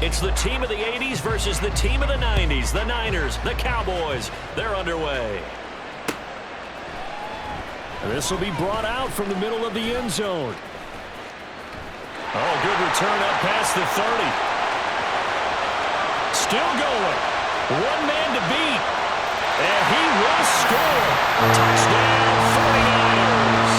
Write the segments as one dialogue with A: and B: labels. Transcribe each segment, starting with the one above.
A: It's the team of the 80s versus the team of the 90s. The Niners, the Cowboys, they're underway.
B: This will be brought out from the middle of the end zone.
A: Oh, good return up past the 30. Still going. One man to beat. And he will score. Touchdown, 49ers.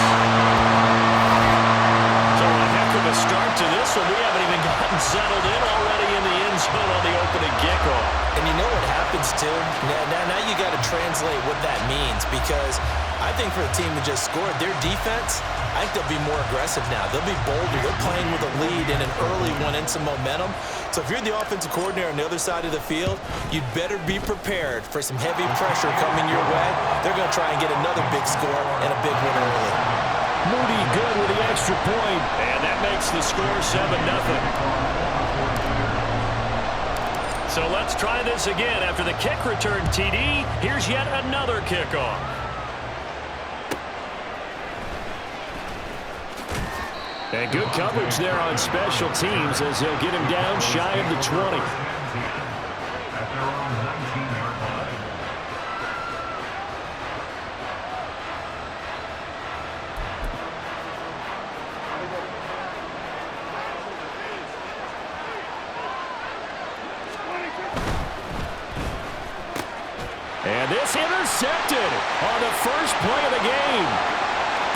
A: So a heck of a start to this one. We haven't even gotten settled in already in the end zone on the opening kickoff.
C: And you know what happens, too? Now you got to translate what that means, because I think for the team that just scored, their defense, I think they'll be more aggressive now. They'll be bolder. They're playing with a lead and an early one and some momentum. So if you're the offensive coordinator on the other side of the field, you'd better be prepared for some heavy pressure coming your way. They're going to try and get another big score and a big one early.
B: Moody good with the extra point.
A: And that makes the score 7-0. So let's try this again. After the kick return TD, here's yet another kickoff.
B: And good coverage there on special teams as they'll get him down shy of the 20. And this intercepted on the first play of the game.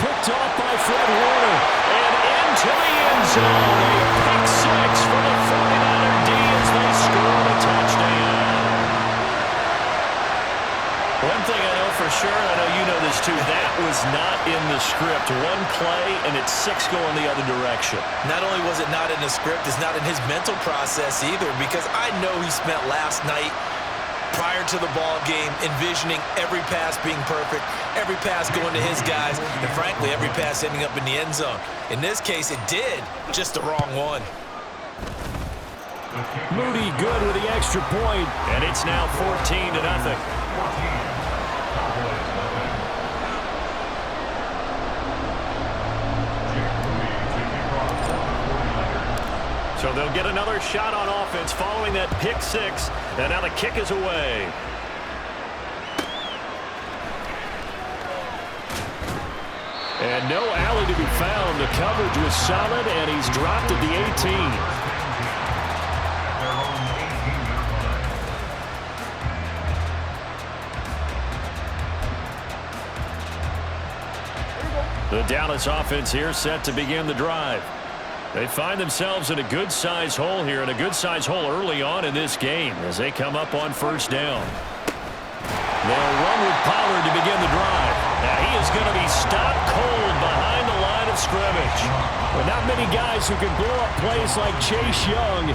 B: Picked off by Fred Warner. And into the end zone. A pick six for the 49er D as they score the touchdown.
A: One thing I know for sure, I know you know this too, that was not in the script. One play, and it's 6 going the other direction.
C: Not only was it not in the script, it's not in his mental process either, because I know he spent last night prior to the ball game envisioning every pass being perfect, every pass going to his guys, and frankly, every pass ending up in the end zone. In this case, it did, just the wrong one.
B: Moody good with the extra point,
A: and it's now 14-0. So they'll get another shot on offense following that pick six. And now the kick is away.
B: And no alley to be found. The coverage was solid, and he's dropped at the 18.
A: The Dallas offense here set to begin the drive. They find themselves in a good-sized hole here, and a good-sized hole early on in this game as they come up on first down. They'll run with Pollard to begin the drive. Now he is going to be stopped cold behind the line of scrimmage.
B: But not many guys who can blow up plays like Chase Young.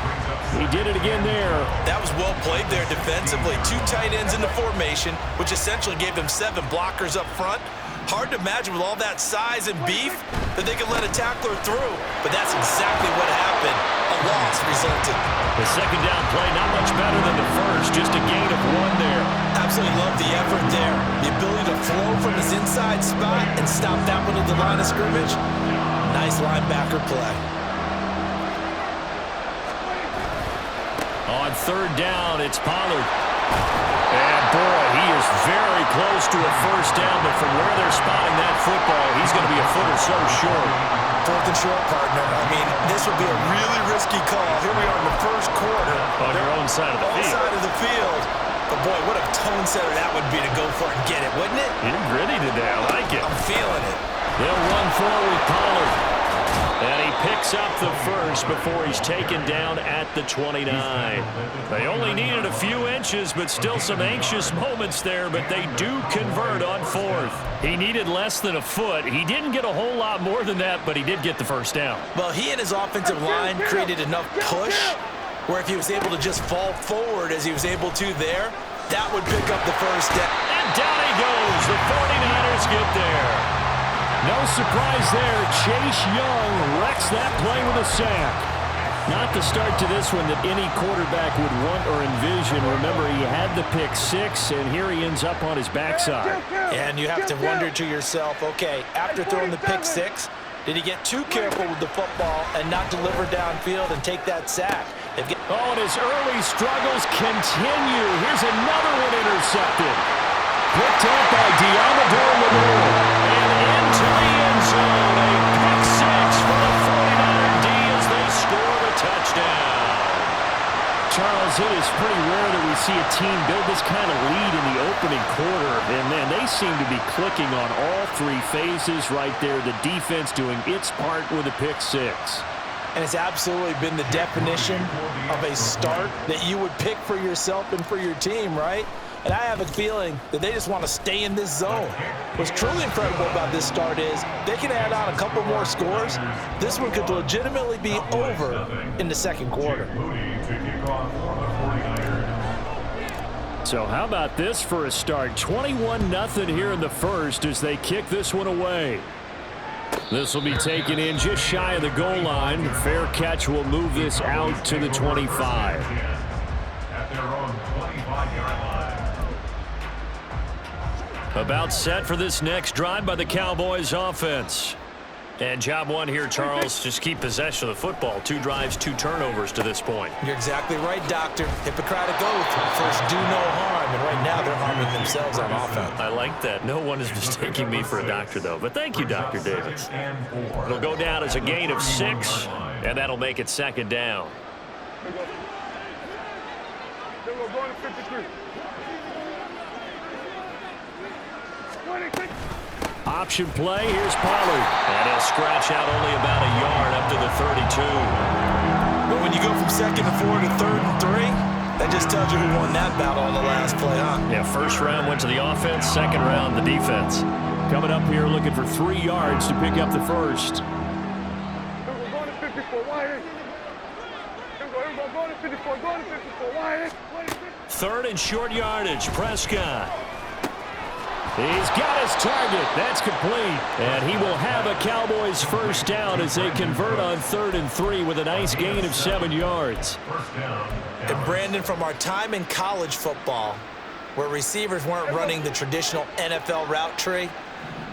B: He did it again there.
C: That was well played there defensively. 2 tight ends in the formation, which essentially gave them 7 blockers up front. Hard to imagine with all that size and beef that they could let a tackler through. But that's exactly what happened. A loss resulted.
A: The second down play not much better than the first. Just a gain of 1 there.
C: Absolutely love the effort there. The ability to flow from his inside spot and stop that one at the line of scrimmage. Nice linebacker play.
A: On third down, it's Pollard. And boy, he is very close to a first down, but from where they're spotting that football, he's going to be a foot or so short.
C: 4th and short, partner. I mean, this would be a really risky call. Here we are in the first quarter.
A: On your own side of the field.
C: Side of the field. But boy, what a tone setter that would be to go for it and get it, wouldn't it?
A: You're gritty today. I like it.
C: I'm feeling it.
A: They'll run forward with Pollard. And he picks up the first before he's taken down at the 29. They only needed a few inches, but still some anxious moments there, but they do convert on 4th. He needed less than a foot. He didn't get a whole lot more than that, but he did get the first down.
C: Well, he and his offensive line created enough push where if he was able to just fall forward as he was able to there, that would pick up the first down.
A: And down he goes. The 49ers get there.
B: No surprise there. Chase Young wrecks that play with a sack. Not the start to this one that any quarterback would want or envision. Remember, he had the pick six, and here he ends up on his backside.
C: And you have to wonder to yourself, okay, after throwing the pick six, did he get too careful with the football and not deliver downfield and take that sack?
B: Oh, and his early struggles continue. Here's another one intercepted. Picked up by Diamador and into the end zone. A pick six for the 49er D as they score the touchdown. Charles, it is pretty rare that we see a team build this kind of lead in the opening quarter. And, man, they seem to be clicking on all three phases right there. The defense doing its part with a pick six.
C: And it's absolutely been the definition of a start that you would pick for yourself and for your team, right? And I have a feeling that they just want to stay in this zone. What's truly incredible about this start is they can add on a couple more scores. This one could legitimately be over in the second quarter.
B: So how about this for a start? 21-0 here in the first as they kick this one away. This will be taken in just shy of the goal line. The fair catch will move this out to the 25. About set for this next drive by the Cowboys offense.
A: And job one here, Charles, just keep possession of the football. 2 drives, 2 turnovers to this point.
C: You're exactly right, Doctor. Hippocratic oath. First, do no harm. And right now, they're harming themselves on offense.
A: I like that. No one is mistaking me for a doctor, though. But thank you, Dr. Davis. It'll go down as a gain of 6, and that'll make it second down.
B: Option play, here's Pollard.
A: And he'll scratch out only about a yard up to the 32.
C: But when you go from 2nd and 4 to 3rd and 3, that just tells you who won that battle on the last play, huh?
A: Yeah, first round went to the offense, second round the defense.
B: Coming up here looking for 3 yards to pick up the first.
A: Third and short yardage, Prescott.
B: He's got his target. That's complete. And he will have a Cowboys first down as they convert on 3rd and 3 with a nice gain of 7 yards.
C: And Brandon, from our time in college football, where receivers weren't running the traditional NFL route tree,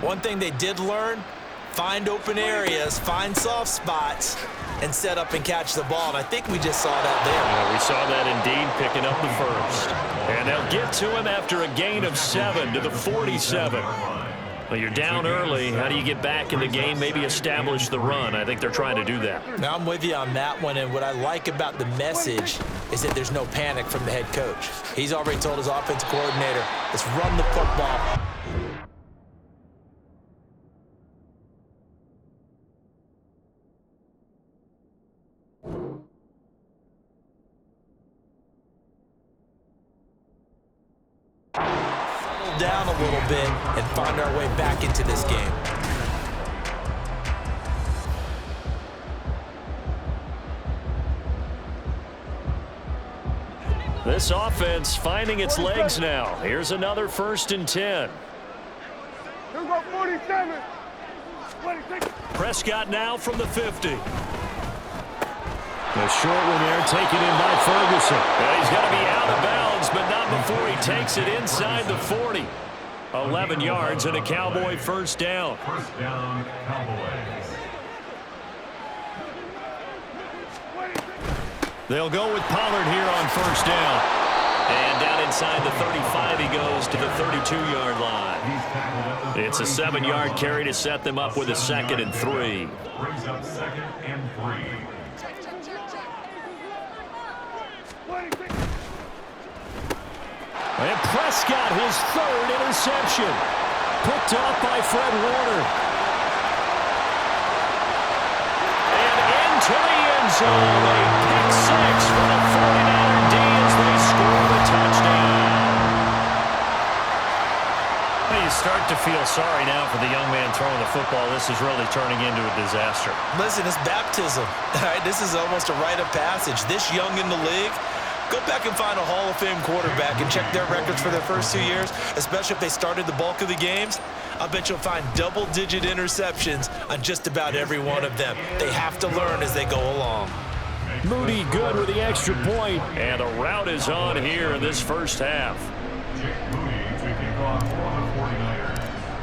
C: one thing they did learn, find open areas, find soft spots, and set up and catch the ball. And I think we just saw that there.
A: Yeah, we saw that indeed, picking up the first. And they'll get to him after a gain of 7 to the 47. Well, you're down early. How do you get back in the game, maybe establish the run? I think they're trying to do that.
C: Now, I'm with you on that one, and what I like about the message is that there's no panic from the head coach. He's already told his offensive coordinator, let's run the football. Down a little bit and find our way back into this game.
A: This offense finding its legs now. Here's another 1st and 10. Prescott now from the 50.
B: The short one there taken in by Ferguson.
A: And he's got to be out of bounds, but not before he takes it inside the 40. 11 yards and a Cowboy first down.
D: First down, Cowboys.
A: They'll go with Pollard here on first down. And down inside the 35 he goes to the 32-yard line. It's a 7-yard carry to set them up with a 2nd and 3.
D: Brings up 2nd and 3.
B: And Prescott, his 3rd interception. Picked off by Fred Warner.
A: And into the end zone. A pick 6 for the 49er D as they score the touchdown. Well, you start to feel sorry now for the young man throwing the football. This is really turning into a disaster.
C: Listen, it's baptism. Right? This is almost a rite of passage. This young in the league, go back and find a Hall of Fame quarterback and check their records for their first 2 years, especially if they started the bulk of the games. I bet you'll find double-digit interceptions on just about every one of them. They have to learn as they go along.
B: Moody good with the extra point.
A: And the route is on here in this first half.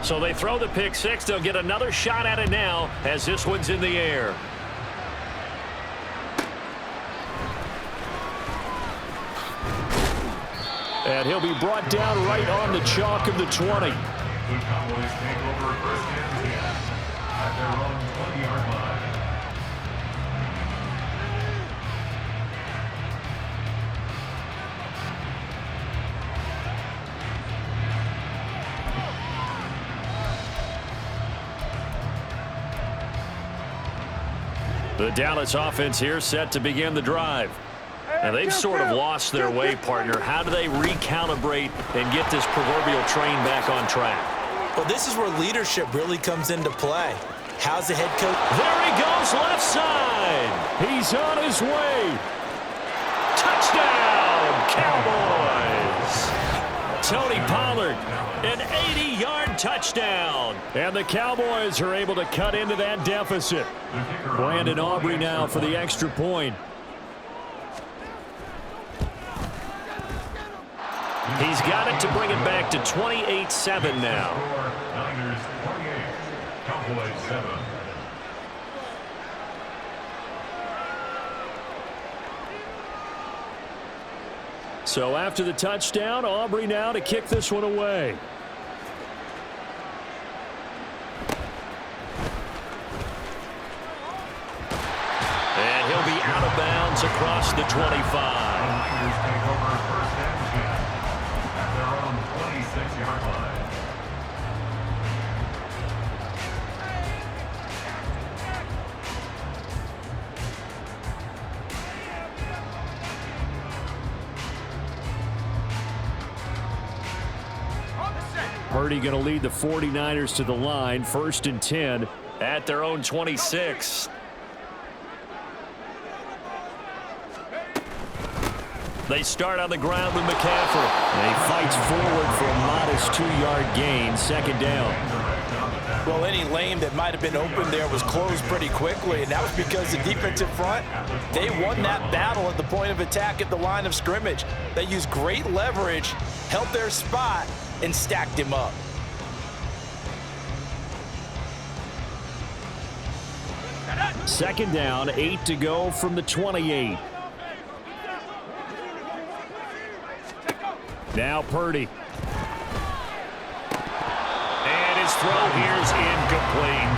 A: So they throw the pick 6. They'll get another shot at it now as this one's in the air.
B: And he'll be brought down right on the chalk of the 20.
D: The Cowboys take over first and 10 at their own 20-yard line.
A: The Dallas offense here set to begin the drive. And they've sort of lost their way, partner. How do they recalibrate and get this proverbial train back on track?
C: Well, this is where leadership really comes into play. How's the head coach?
B: There he goes, left side. He's on his way.
A: Touchdown, Cowboys! Tony Pollard, an 80-yard touchdown.
B: And the Cowboys are able to cut into that deficit. Brandon Aubrey now for the extra point.
A: He's got it to bring it back to 28-7 now.
D: Niners 28, Cowboys 7.
B: So after the touchdown, Aubrey now to kick this one away.
A: And he'll be out of bounds across the 25.
D: Niners take over first and 10 at their own 26-yard line.
B: Purdy going to lead the 49ers to the line, 1st and 10.
A: At their own 26. They start on the ground with McCaffrey.
B: And he fights forward for a modest 2-yard gain, 2nd down.
C: Well, any lane that might have been open there was closed pretty quickly, and that was because the defensive front, they won that battle at the point of attack at the line of scrimmage. They used great leverage, held their spot, and stacked him up.
B: Second down, 8 to go from the 28. Now Purdy.
A: And his throw here's incomplete.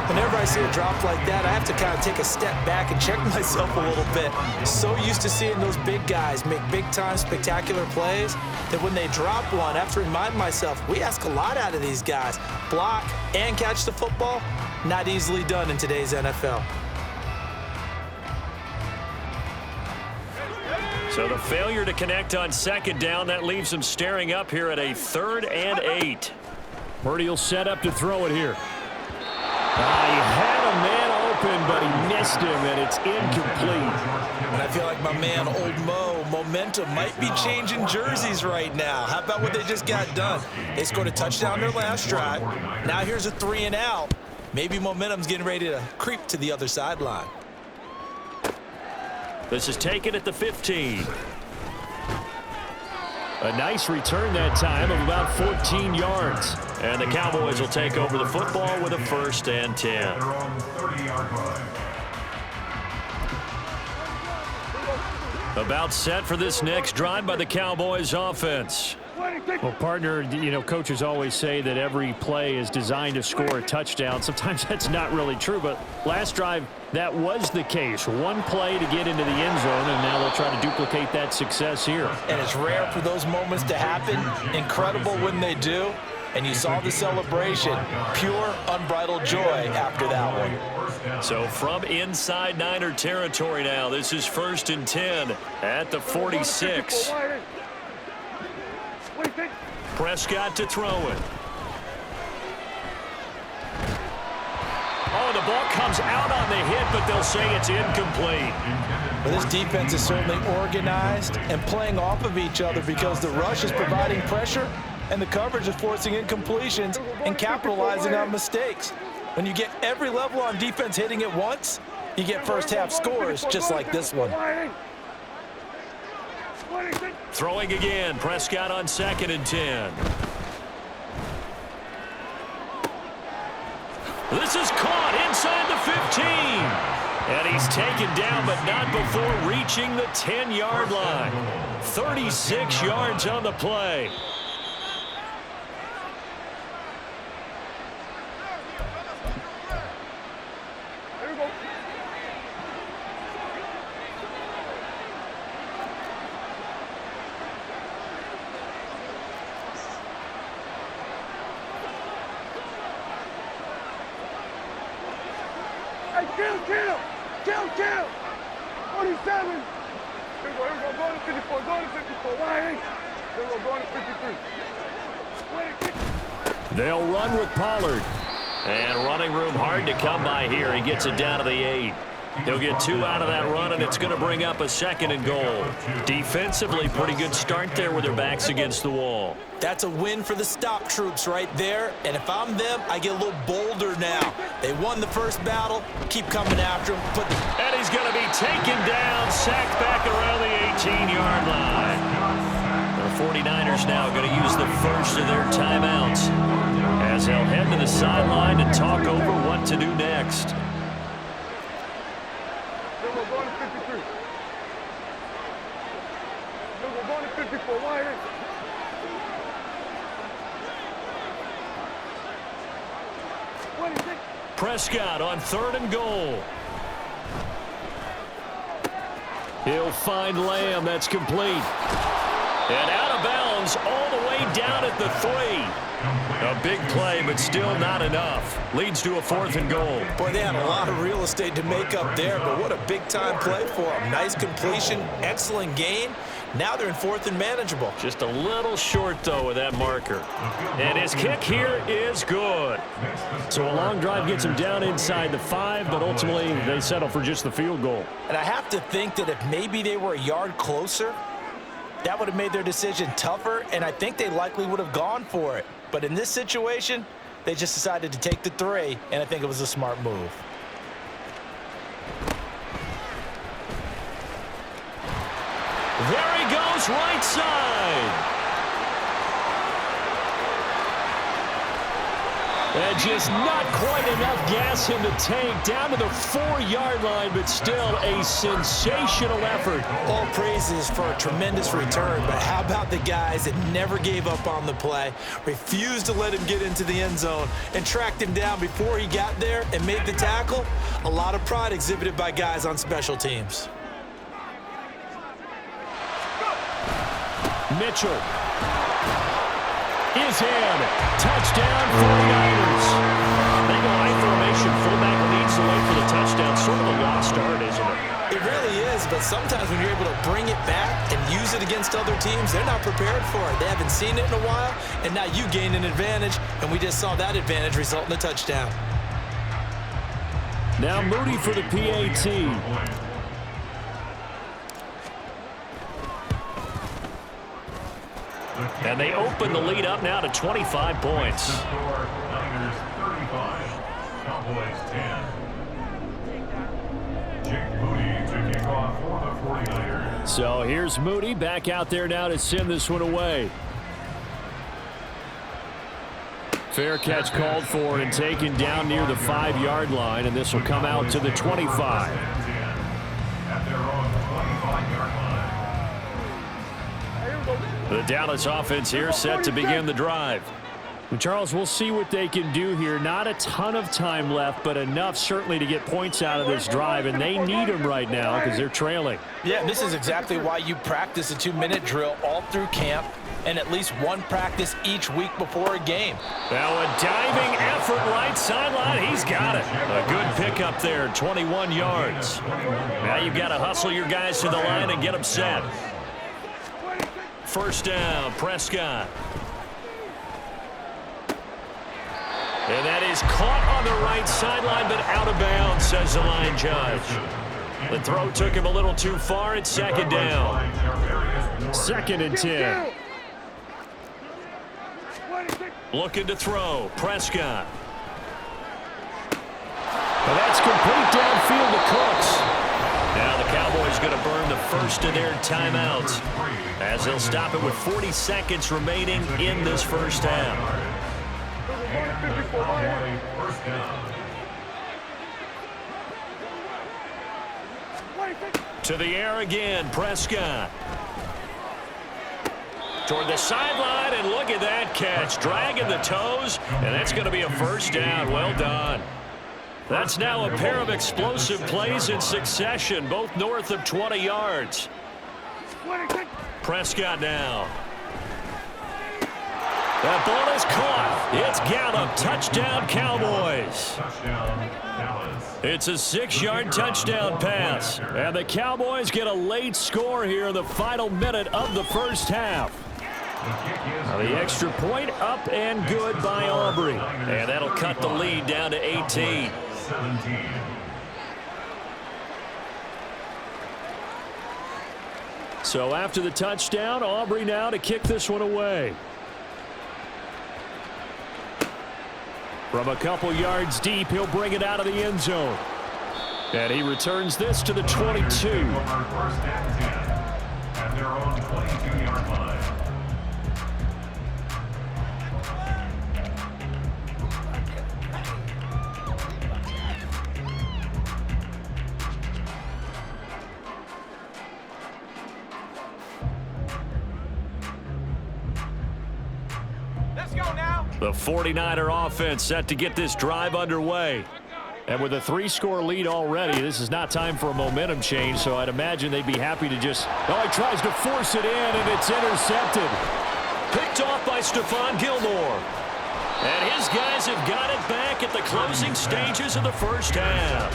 C: Whenever I see a drop like that, I have to kind of take a step back and check myself a little bit. So used to seeing those big guys make big-time spectacular plays that when they drop one, I have to remind myself, we ask a lot out of these guys. Block and catch the football, not easily done in today's NFL.
A: So the failure to connect on 2nd down, that leaves them staring up here at a 3rd and 8.
B: Purdy will set up to throw it here. He had a man open, but he missed him, and it's incomplete.
C: And I feel like my man, Old Mo, momentum might be changing jerseys right now. How about what they just got done? They scored a touchdown their last drive. Now here's a 3 and out. Maybe momentum's getting ready to creep to the other sideline.
A: This is taken at the 15.
B: A nice return that time of about 14 yards.
A: And the Cowboys will take over the football with a 1st and 10.
D: Their own 30-yard line.
A: About set for this next drive by the Cowboys offense.
B: Well, partner, you know, coaches always say that every play is designed to score a touchdown. Sometimes that's not really true, but last drive, that was the case. One play to get into the end zone, and now they'll try to duplicate that success here.
C: And it's rare for those moments to happen. Incredible when they do. And you saw the celebration. Pure, unbridled joy after that one.
A: So from inside Niner territory now, this is 1st and 10 at the 46. Prescott to throw it. Oh, the ball comes out on the hit, but they'll say it's incomplete.
C: But this defense is certainly organized and playing off of each other because the rush is providing pressure and the coverage is forcing incompletions and capitalizing on mistakes. When you get every level on defense hitting it once, you get first-half scores just like this one.
A: Throwing again, Prescott on 2nd and 10. This is caught inside the 15. And he's taken down, but not before reaching the 10-yard line. 36 yards on the play.
E: Kill! 47! Here we go, go to 54, why ain't? Here we go to 53.
A: They'll run with Pollard. And running room hard to come by here. He gets it down to the 8. He'll get 2 out of that run, and it's going to bring up a 2nd and goal. Defensively, pretty good start there with their backs against the wall.
C: That's a win for the stop troops right there. And if I'm them, I get a little bolder now. They won the first battle. Keep coming after him.
A: And he's going to be taken down, sacked back around the 18-yard line. The 49ers now going to use the first of their timeouts as they'll head to the sideline and talk over what to do next.
E: Going to 53. We're going to 54. Why ain't?
A: Prescott on 3rd and goal. He'll find Lamb. That's complete. And out of bounds all the way down at the 3. A big play, but still not enough. Leads to a 4th and goal.
C: Boy, they had a lot of real estate to make up there, but what a big-time play for them. Nice completion, excellent gain. Now they're in 4th and manageable.
A: Just a little short, though, with that marker. And his kick here is good.
B: So a long drive gets him down inside the 5, but ultimately they settle for just the field goal.
C: And I have to think that if maybe they were a yard closer, that would have made their decision tougher, and I think they likely would have gone for it. But in this situation, they just decided to take the 3, and I think it was a smart move.
A: There he goes, right side.
B: And just not quite enough gas in the tank, down to the 4-yard line, but still a sensational effort.
C: All praises for a tremendous return, but how about the guys that never gave up on the play, refused to let him get into the end zone, and tracked him down before he got there and made the tackle? A lot of pride exhibited by guys on special teams.
B: Mitchell is in. Touchdown, 49ers.
A: They go high formation. Fullback leads the way for the touchdown. Sort of a lost start, isn't it?
C: It really is, but sometimes when you're able to bring it back and use it against other teams, they're not prepared for it. They haven't seen it in a while, and now you gain an advantage, and we just saw that advantage result in a touchdown.
B: Now Moody for the PAT.
A: And they open the lead up now to 25 points.
D: Niners 35, Cowboys 10. Jake Moody to kick off for the 49ers.
B: So here's Moody back out there now to send this one away. Fair catch called for and taken down near the 5-yard line, and this will come out to the 25.
D: At their own 25-yard line.
A: The Dallas offense here set to begin the drive.
B: And Charles, we'll see what they can do here. Not a ton of time left, but enough certainly to get points out of this drive, and they need them right now because they're trailing.
C: Yeah, this is exactly why you practice a 2-minute drill all through camp and at least one practice each week before a game.
A: Now a diving effort right sideline. He's got it. A good pickup there, 21 yards. Now you've got to hustle your guys to the line and get them set. First down, Prescott. And that is caught on the right sideline, but out of bounds, says the line judge. The throw took him a little too far. It's 2nd down.
B: 2nd and 10.
A: Looking to throw, Prescott.
B: Well, that's complete downfield to Cooks.
A: Now the Cowboys going to burn the first of their timeouts as they'll stop it with 40 seconds remaining in this first half. To the air again, Prescott. Toward the sideline, and look at that catch. Dragging the toes, and that's going to be a first down. Well done. That's now a pair of explosive plays in succession, both north of 20 yards. Prescott now. That ball is caught. It's Gallup. Touchdown, Cowboys.
D: Touchdown, Dallas.
A: It's a 6-yard touchdown pass. And the Cowboys get a late score here in the final minute of the first half. The extra point up and good by Aubrey. And that'll cut the lead down to 18.
D: 17.
A: So after the touchdown, Aubrey now to kick this one away. From a couple yards deep, he'll bring it out of the end zone. And he returns this to the 22.
D: First and 10 at their own 22-yard line.
A: The 49er offense set to get this drive underway. And with a 3-score lead already, this is not time for a momentum change, so I'd imagine they'd be happy to just... Oh, he tries to force it in, and it's intercepted. Picked off by Stephon Gilmore. And his guys have got it back at the closing stages of the first half.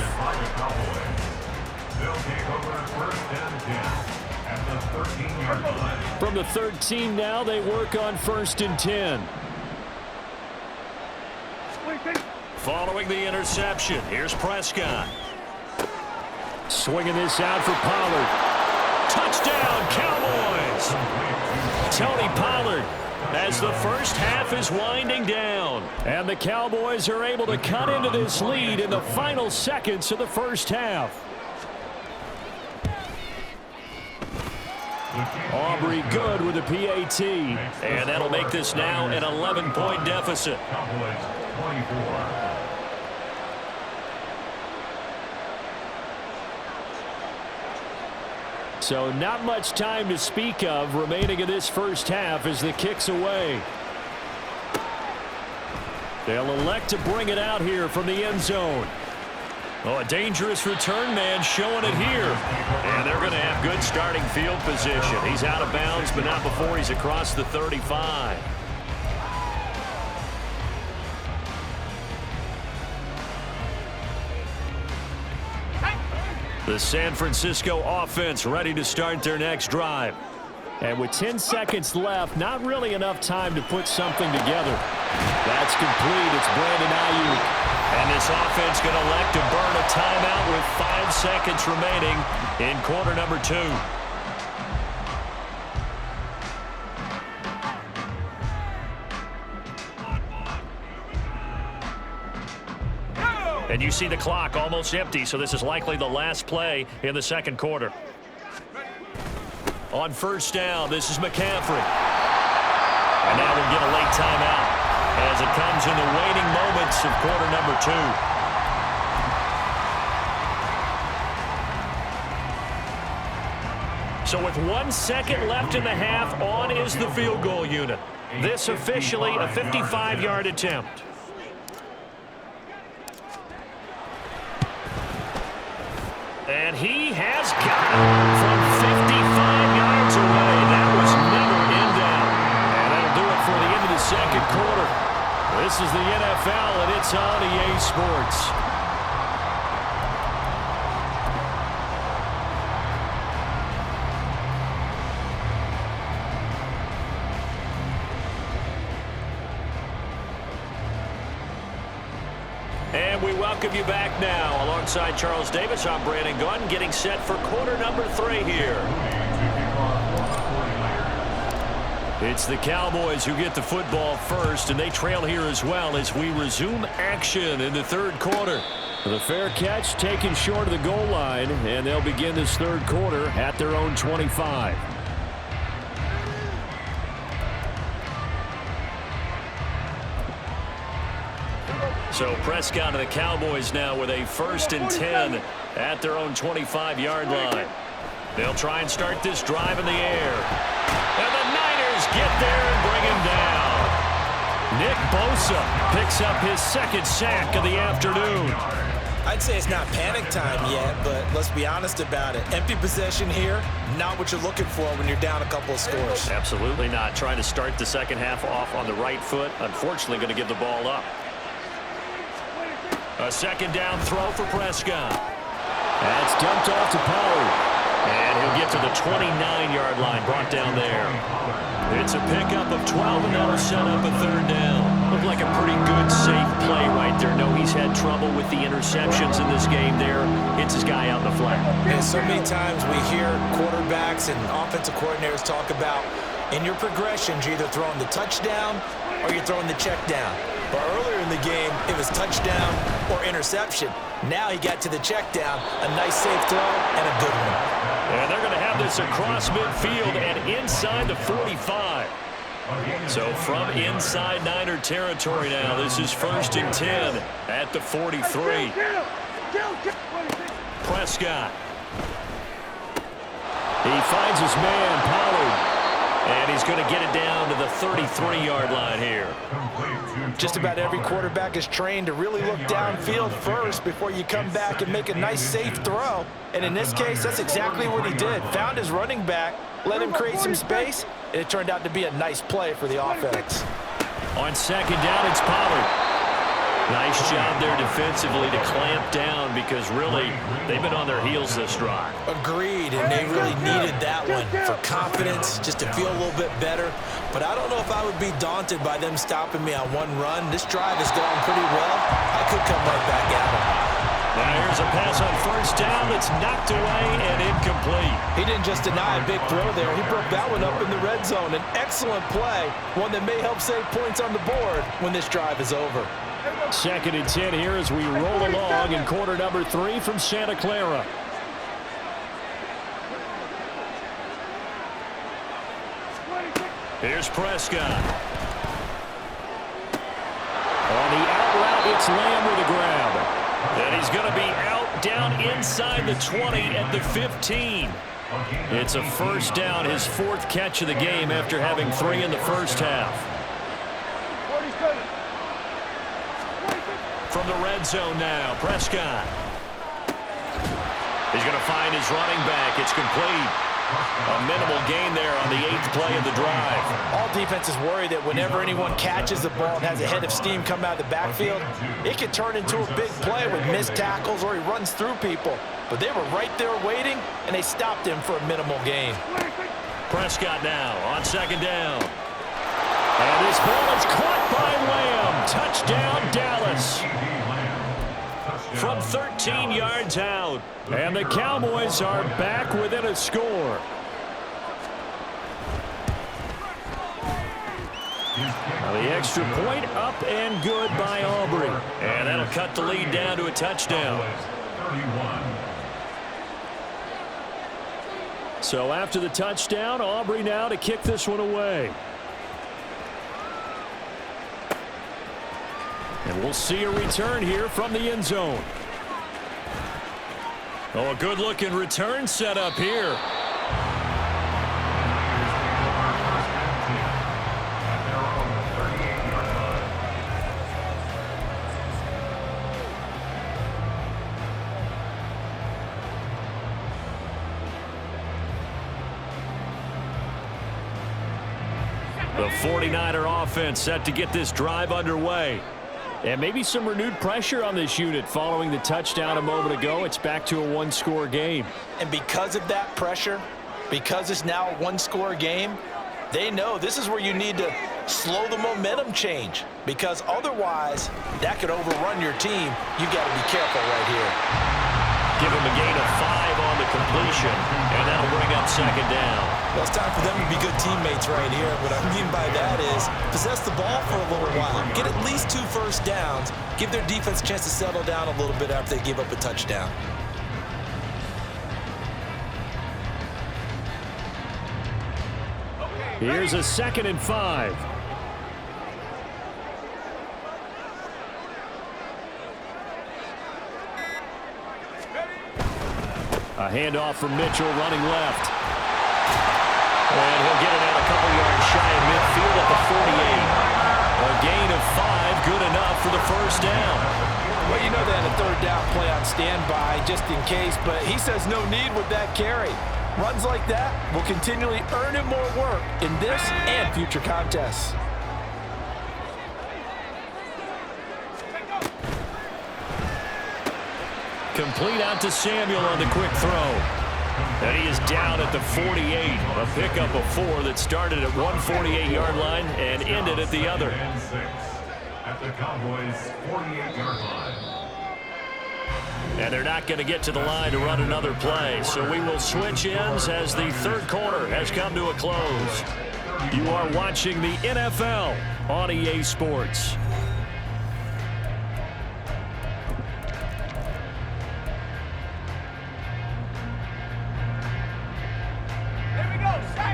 D: They'll take over first and 10 at the 13-yard line.
A: From the 13 now, they work on first and 10. Following the interception, here's Prescott. Swinging this out for Pollard. Touchdown, Cowboys! Tony Pollard as the first half is winding down. And the Cowboys are able to cut into this lead in the final seconds of the first half. Aubrey good with a PAT. And that'll make this now an 11-point deficit.
D: Cowboys 24.
A: So not much time to speak of remaining in this first half as the kick's away. They'll elect to bring it out here from the end zone. Oh, a dangerous return man showing it here. And they're going to have good starting field position. He's out of bounds, but not before he's across the 35. The San Francisco offense ready to start their next drive. And with 10 seconds left, not really enough time to put something together. That's complete. It's Brandon Ayuk. And this offense going to elect to burn a timeout with 5 seconds remaining in quarter number 2. And you see the clock almost empty, so this is likely the last play in the second quarter. On first down, this is McCaffrey. And now we'll get a late timeout as it comes in the waning moments of quarter number 2. So with 1 second left in the half, on is the field goal unit. This officially a 55-yard attempt. And he has got it from 55 yards away. That was never in doubt. And that'll do it for the end of the second quarter. This is the NFL, and it's on EA Sports. And we welcome you back now. Alongside Charles Davis, I'm Brandon Gunn, getting set for quarter number 3 here. It's the Cowboys who get the football first, and they trail here as well as we resume action in the third quarter. The fair catch taken short of the goal line, and they'll begin this third quarter at their own 25. So Prescott and the Cowboys now with a first and 10 at their own 25-yard line. They'll try and start this drive in the air. And the Niners get Nick Bosa picks up his second sack of the afternoon.
C: I'd say it's not panic time yet, but let's be honest about it. Empty possession here, not what you're looking for when you're down a couple of scores.
A: Absolutely not. Trying to start the second half off on the right foot. Unfortunately, going to give the ball up. A second down throw for Prescott.
B: That's dumped off to Pollard.
A: And he'll get to the 29-yard line, brought down there. It's a pickup of 12, and that'll set up a third down. Looked like a pretty good, safe play right there. No, he's had trouble with the interceptions in this game there. Hits his guy out in the flat.
C: And so many times we hear quarterbacks and offensive coordinators talk about in your progressions, you're either throwing the touchdown or you're throwing the check down. But earlier in the game, it was touchdown or interception. Now he got to the check down, a nice safe throw, and a good one.
A: And they're going to have this across midfield and inside the 45. So from inside Niner territory now, this is 1st and 10 at the 43. Prescott. He finds his man, Pollard. And he's going to get it down to the 33-yard line here.
C: Just about every quarterback is trained to really look downfield first before you come back and make a nice safe throw. And in this case, that's exactly what he did. Found his running back, let him create some space, and it turned out to be a nice play for the offense.
A: On second down, it's Pollard. Nice job there defensively to clamp down because really they've been on their heels this drive.
C: Agreed, and they really needed that one for confidence, just to feel a little bit better. But I don't know if I would be daunted by them stopping me on one run. This drive has gone pretty well. I could come right back at them.
A: Now here's a pass on first down that's knocked away and incomplete.
C: He didn't just deny a big throw there. He broke that one up in the red zone. An excellent play, one that may help save points on the board when this drive is over.
B: 2nd and 10 here as we roll along in quarter number 3 from Santa Clara.
A: Here's Prescott.
B: On the out route, it's Lamb with a grab.
A: And he's going to be out down inside the 20 at the 15. It's a first down, his 4th catch of the game after having 3 in the first half. From the red zone now, Prescott. He's going to find his running back. It's complete. A minimal gain there on the 8th play of the drive.
C: All defenses worry that whenever anyone catches the ball and has a head of steam come out of the backfield, it can turn into a big play with missed tackles or he runs through people. But they were right there waiting, and they stopped him for a minimal gain.
A: Prescott now on second down.
B: And this ball is caught by Lamb. Touchdown, Dallas.
A: From 13 yards out.
B: And the Cowboys are back within a score.
A: Now the extra point up and good by Aubrey. And that'll cut the lead down to a touchdown.
B: So after the touchdown, Aubrey now to kick this one away. And we'll see a return here from the end zone.
A: Oh, a good-looking return set up here. The 49er offense set to get this drive underway.
B: And maybe some renewed pressure on this unit following the touchdown a moment ago. It's back to a one-score game.
C: And because of that pressure, because it's now a one-score game, they know this is where you need to slow the momentum change, because otherwise that could overrun your team. You got to be careful right here.
A: Give him a gain of 5 on the completion, and that'll bring up second down.
C: Well, it's time for them to be good teammates right here. What I mean by that is possess the ball for a little while, get at least 2 first downs, give their defense a chance to settle down a little bit after they give up a touchdown.
B: Here's a 2nd and 5. A handoff from Mitchell running left.
A: And he'll get it out a couple yards shy of midfield at the 48. A gain of
C: stand by just in case, but he says no need with that carry. Runs like that will continually earn him more work in this and future contests.
A: Complete out to Samuel on the quick throw. And he is down at the 48. A pickup of 4 that started at 148-yard line and ended at the other.
D: At the Cowboys' 48-yard line.
A: And they're not going to get to the line to run another play. So we will switch ends as the third quarter has come to a close. You are watching the NFL on EA Sports.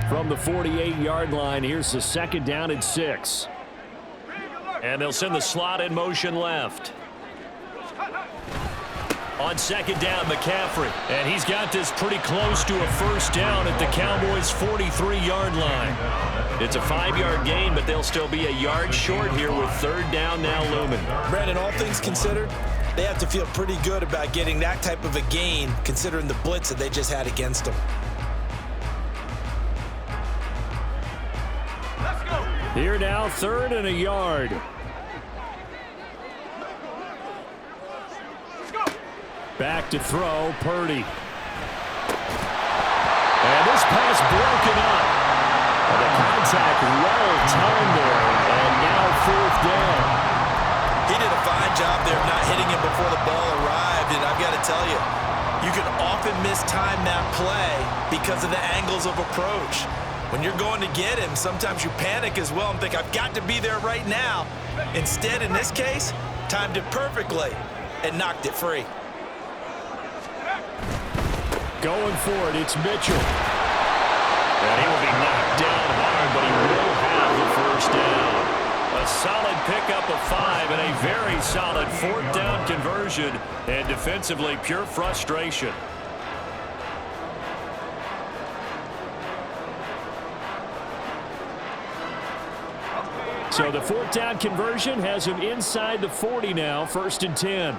A: From the 48-yard line, here's the second down and 6. And they'll send the slot in motion left. On second down, McCaffrey. And he's got this pretty close to a first down at the Cowboys' 43-yard line. It's a 5-yard gain, but they'll still be a yard short here with third down now looming.
C: Brandon, all things considered, they have to feel pretty good about getting that type of a gain, considering the blitz that they just had against them.
A: Here now, third and a yard. Back to throw, Purdy. And this pass broken up. And the contact well timed there. And now fourth down.
C: He did a fine job there of not hitting him before the ball arrived. And I've got to tell you, you can often mistime that play because of the angles of approach. When you're going to get him, sometimes you panic as well and think, I've got to be there right now. Instead, in this case, timed it perfectly and knocked it free.
A: Going for it, it's Mitchell. And he will be knocked down hard, but he will have the first down. A solid pickup of 5 and a very solid fourth down conversion. And defensively, pure frustration. So the fourth down conversion has him inside the 40 now, 1st and 10.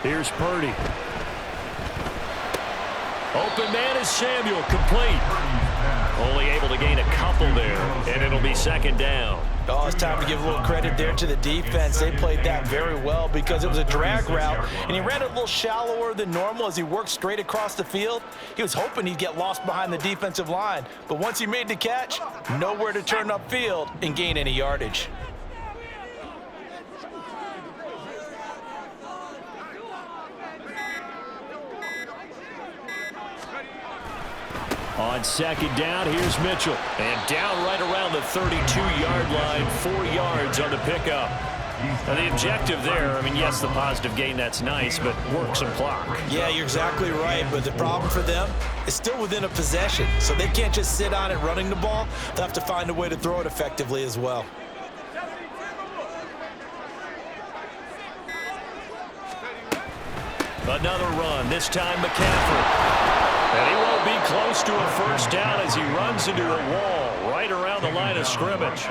A: Here's Purdy. Open man is Samuel, complete. Only able to gain a couple there, and it'll be second down.
C: Oh, it's time to give a little credit there to the defense. They played that very well because it was a drag route, and he ran it a little shallower than normal as he worked straight across the field. He was hoping he'd get lost behind the defensive line, but once he made the catch, nowhere to turn upfield and gain any yardage.
A: On second down, here's Mitchell. And down right around the 32-yard line, 4 yards on the pickup. And the objective there, I mean, yes, the positive gain, that's nice, but work some clock.
C: Yeah, you're exactly right, but the problem for them is still within a possession, so they can't just sit on it running the ball. They'll have to find a way to throw it effectively as well.
A: Another run, this time McCaffrey. And he won't be close to a first down as he runs into a wall right around the line of scrimmage.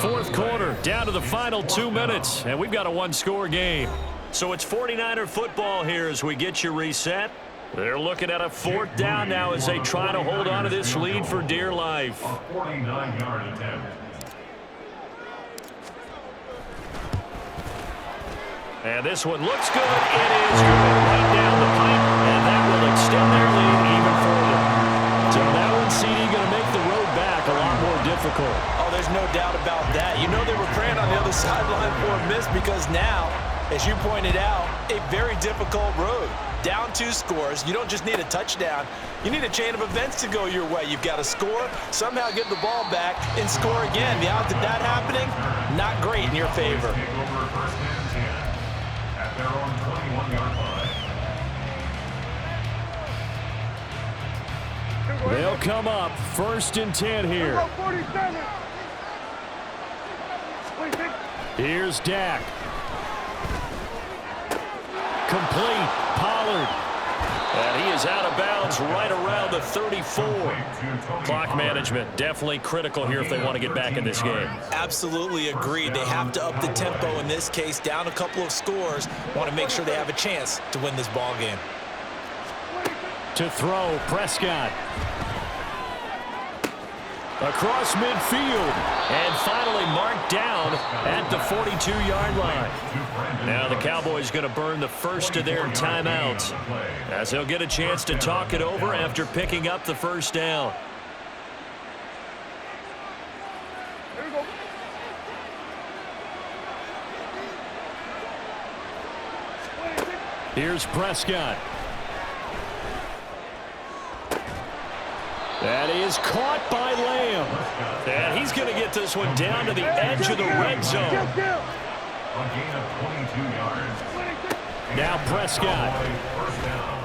A: Fourth quarter, down to the final 2 minutes, and we've got a one-score game. So it's 49er football here as we get you reset. They're looking at a fourth down now as they try to hold on to this lead for dear life.
D: A 49-yard attempt.
A: And this one looks good. It is good right down the pipe, and that will extend their lead even further. So that one, CD, going to make the road back a lot more difficult.
C: Oh, there's no doubt about that. You know they were praying on the other sideline for a miss because now, as you pointed out, a very difficult road. Down 2 scores. You don't just need a touchdown. You need a chain of events to go your way. You've got to score, somehow get the ball back, and score again. The odds of that happening, not great in your favor.
D: Their own 21-yard line.
A: They'll come up 1st and 10 here. Here's Dak. Complete. Pollard. And he is out of bounds right around the 34. Clock management definitely critical here if they want to get back in this game.
C: Absolutely agreed. They have to up the tempo in this case, down a couple of scores. Want to make sure they have a chance to win this ball game.
B: To throw, Prescott. Across midfield.
A: And finally marked down at the 42-yard line. Now the Cowboys going to burn the first of their timeouts, as they'll get a chance to talk it over after picking up the first down.
B: Here's Prescott. That is caught by Lamb.
A: And he's going to get this one down to the edge of the red zone.
D: A gain of 22 yards.
B: Now Prescott.
D: First down.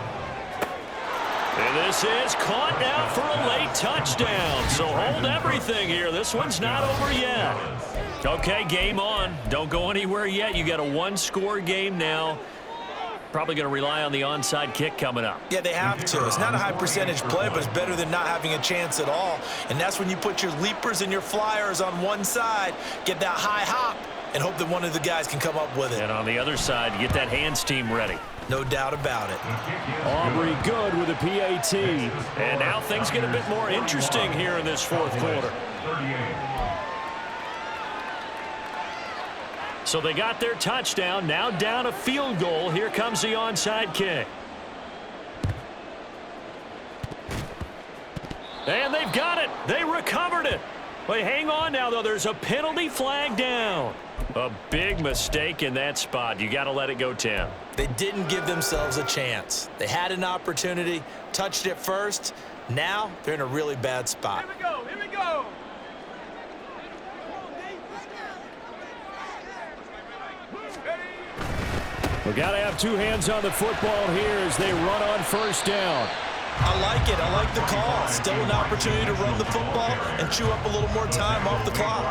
A: And this is caught now for a late touchdown. So hold everything here. This one's not over yet. Okay, game on. Don't go anywhere yet. You got a one-score game now. Probably going to rely on the onside kick coming up.
C: Yeah, they have to. It's not a high percentage play, but it's better than not having a chance at all. And that's when you put your leapers and your flyers on one side, get that high hop, and hope that one of the guys can come up with it.
A: And on the other side, get that hands team ready.
C: No doubt about it.
B: Aubrey good with a PAT.
A: And now things get a bit more interesting here in this fourth quarter.
D: 38.
A: So they got their touchdown, now down a field goal. Here comes the onside kick. And they've got it. They recovered it. But hang on now, though. There's a penalty flag down. A big mistake in that spot. You got to let it go 10.
C: They didn't give themselves a chance. They had an opportunity, touched it first. Now they're in a really bad spot.
E: Here we go. Here we go.
B: We've got to have two hands on the football here as they run on first down.
C: I like it. I like the call. Still an opportunity to run the football and chew up a little more time off the clock.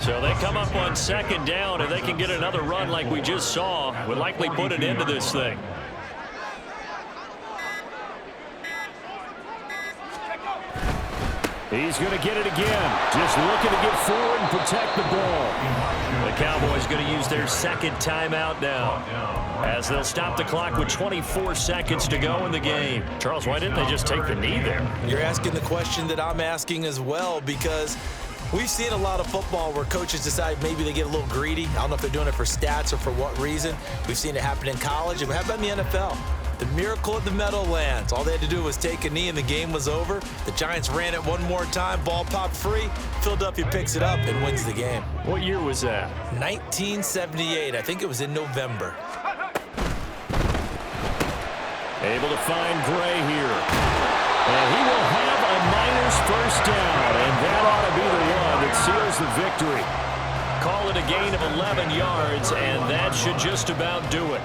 A: So they come up on second down, and they can get another run like we just saw. Would likely put an end to this thing.
B: He's going to get it again. Just looking to get forward and protect the ball.
A: The Cowboys going to use their second timeout now, as they'll stop the clock with 24 seconds to go in the game. Charles, why didn't they just take the knee there?
C: You're asking the question that I'm asking as well, because we've seen a lot of football where coaches decide maybe they get a little greedy. I don't know if they're doing it for stats or for what reason. We've seen it happen in college. And how about in the NFL? The miracle of the Meadowlands. All they had to do was take a knee and the game was over. The Giants ran it one more time. Ball popped free. Philadelphia picks it up and wins the game.
A: What year was that?
C: 1978. I think it was in November.
B: Able to find Gray here. And he will have a Niners first down. And that ought to be the one that seals the victory.
A: Call it a gain of 11 yards, and that should just about do it.